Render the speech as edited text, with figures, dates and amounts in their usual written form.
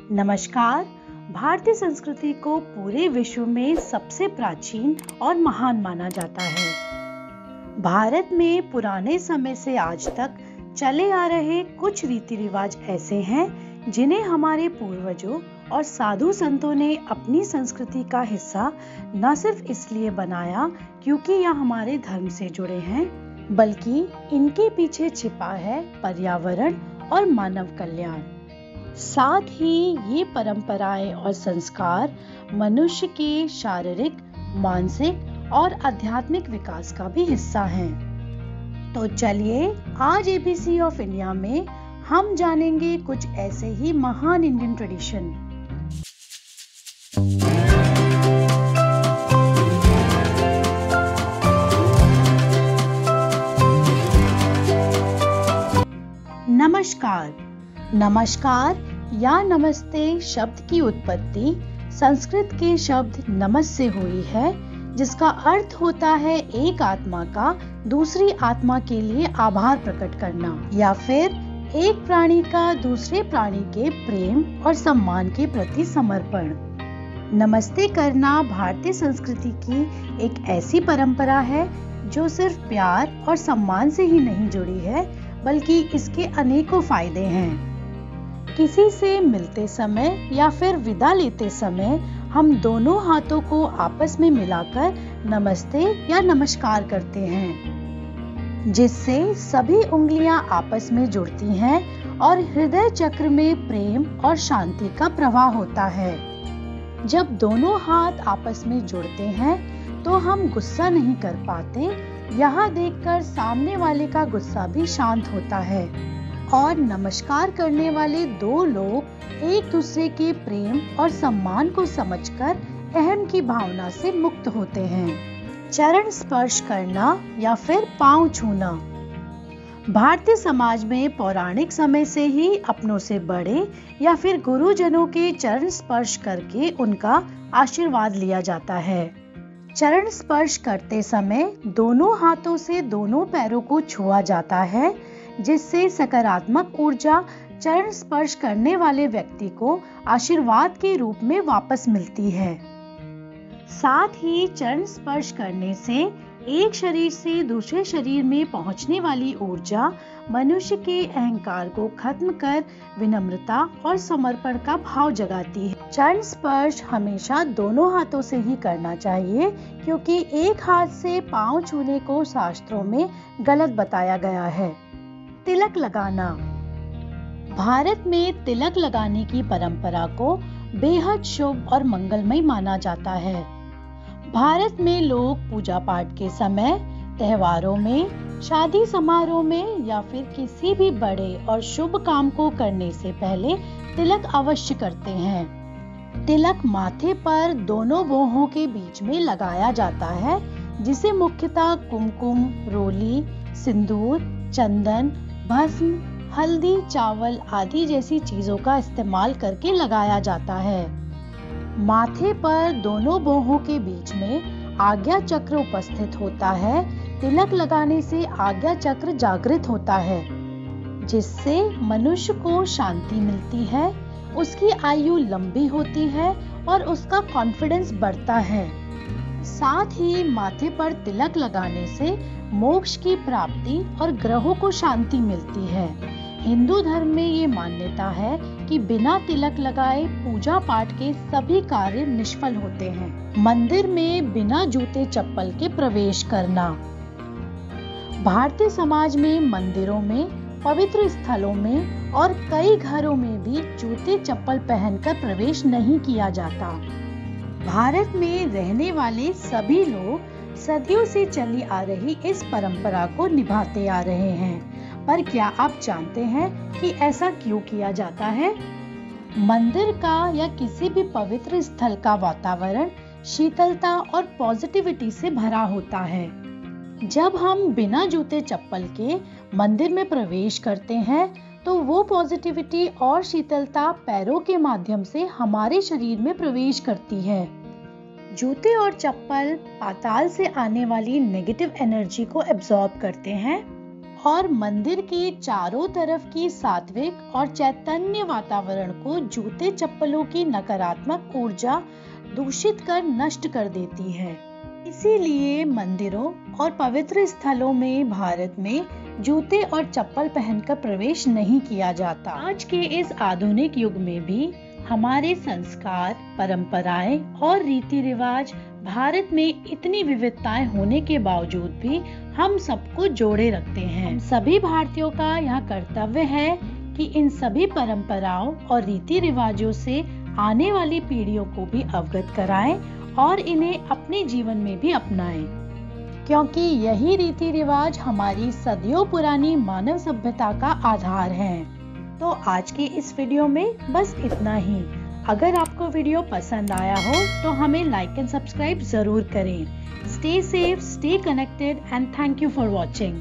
नमस्कार। भारतीय संस्कृति को पूरे विश्व में सबसे प्राचीन और महान माना जाता है। भारत में पुराने समय से आज तक चले आ रहे कुछ रीति रिवाज ऐसे हैं जिन्हें हमारे पूर्वजों और साधु संतों ने अपनी संस्कृति का हिस्सा न सिर्फ इसलिए बनाया क्योंकि यह हमारे धर्म से जुड़े हैं, बल्कि इनके पीछे छिपा है पर्यावरण और मानव कल्याण। साथ ही ये परंपराएं और संस्कार मनुष्य के शारीरिक, मानसिक और आध्यात्मिक विकास का भी हिस्सा हैं। तो चलिए आज एबीसी ऑफ इंडिया में हम जानेंगे कुछ ऐसे ही महान इंडियन ट्रेडिशन। नमस्कार या नमस्ते शब्द की उत्पत्ति संस्कृत के शब्द नमस् से हुई है, जिसका अर्थ होता है एक आत्मा का दूसरी आत्मा के लिए आभार प्रकट करना या फिर एक प्राणी का दूसरे प्राणी के प्रेम और सम्मान के प्रति समर्पण। नमस्ते करना भारतीय संस्कृति की एक ऐसी परंपरा है जो सिर्फ प्यार और सम्मान से ही नहीं जुड़ी है, बल्कि इसके अनेकों फायदे हैं। किसी से मिलते समय या फिर विदा लेते समय हम दोनों हाथों को आपस में मिलाकर नमस्ते या नमस्कार करते हैं, जिससे सभी उंगलियां आपस में जुड़ती हैं और हृदय चक्र में प्रेम और शांति का प्रवाह होता है। जब दोनों हाथ आपस में जुड़ते हैं तो हम गुस्सा नहीं कर पाते। यहाँ देखकर सामने वाले का गुस्सा भी शांत होता है और नमस्कार करने वाले दो लोग एक दूसरे के प्रेम और सम्मान को समझकर अहम की भावना से मुक्त होते हैं। चरण स्पर्श करना या फिर पांव छूना। भारतीय समाज में पौराणिक समय से ही अपनों से बड़े या फिर गुरुजनों के चरण स्पर्श करके उनका आशीर्वाद लिया जाता है। चरण स्पर्श करते समय दोनों हाथों से दोनों पैरों को छुआ जाता है, जिससे सकारात्मक ऊर्जा चरण स्पर्श करने वाले व्यक्ति को आशीर्वाद के रूप में वापस मिलती है। साथ ही चरण स्पर्श करने से एक शरीर से दूसरे शरीर में पहुंचने वाली ऊर्जा मनुष्य के अहंकार को खत्म कर विनम्रता और समर्पण का भाव जगाती है। चरण स्पर्श हमेशा दोनों हाथों से ही करना चाहिए, क्योंकि एक हाथ से पांव छूने को शास्त्रों में गलत बताया गया है। तिलक लगाना। भारत में तिलक लगाने की परंपरा को बेहद शुभ और मंगलमय माना जाता है। भारत में लोग पूजा पाठ के समय, त्योहारों में, शादी समारोह में या फिर किसी भी बड़े और शुभ काम को करने से पहले तिलक अवश्य करते हैं। तिलक माथे पर दोनों बाहों के बीच में लगाया जाता है, जिसे मुख्यतः कुमकुम, रोली, सिंदूर, चंदन, भस्म, हल्दी, चावल आदि जैसी चीजों का इस्तेमाल करके लगाया जाता है। माथे पर दोनों बाहों के बीच में आज्ञा चक्र उपस्थित होता है। तिलक लगाने से आज्ञा चक्र जागृत होता है, जिससे मनुष्य को शांति मिलती है, उसकी आयु लंबी होती है और उसका कॉन्फिडेंस बढ़ता है। साथ ही माथे पर तिलक लगाने से मोक्ष की प्राप्ति और ग्रहों को शांति मिलती है। हिंदू धर्म में ये मान्यता है कि बिना तिलक लगाए पूजा पाठ के सभी कार्य निष्फल होते हैं। मंदिर में बिना जूते चप्पल के प्रवेश करना। भारतीय समाज में मंदिरों में, पवित्र स्थलों में और कई घरों में भी जूते चप्पल पहनकर प्रवेश नहीं किया जाता। भारत में रहने वाले सभी लोग सदियों से चली आ रही इस परंपरा को निभाते आ रहे हैं। पर क्या आप जानते हैं कि ऐसा क्यों किया जाता है? मंदिर का या किसी भी पवित्र स्थल का वातावरण शीतलता और पॉजिटिविटी से भरा होता है। जब हम बिना जूते चप्पल के मंदिर में प्रवेश करते हैं, तो वो पॉजिटिविटी और शीतलता पैरों के माध्यम से हमारे शरीर में प्रवेश करती है। जूते और चप्पल पाताल से आने वाली नेगेटिव एनर्जी को एब्जॉर्ब करते हैं और मंदिर के चारों तरफ की सात्विक और चैतन्य वातावरण को जूते चप्पलों की नकारात्मक ऊर्जा दूषित कर नष्ट कर देती है। इसीलिए मंदिरों और पवित्र स्थलों में भारत में जूते और चप्पल पहनकर प्रवेश नहीं किया जाता। आज के इस आधुनिक युग में भी हमारे संस्कार, परंपराएं और रीति रिवाज भारत में इतनी विविधताएं होने के बावजूद भी हम सबको जोड़े रखते हैं। हम सभी भारतीयों का यह कर्तव्य है कि इन सभी परंपराओं और रीति रिवाजों से आने वाली पीढ़ियों को भी अवगत कराएं और इन्हें अपने जीवन में भी अपनाएं, क्योंकि यही रीति रिवाज हमारी सदियों पुरानी मानव सभ्यता का आधार है। तो आज की इस वीडियो में बस इतना ही। अगर आपको वीडियो पसंद आया हो तो हमें लाइक एंड सब्सक्राइब जरूर करें। Stay safe, stay connected and thank you for watching.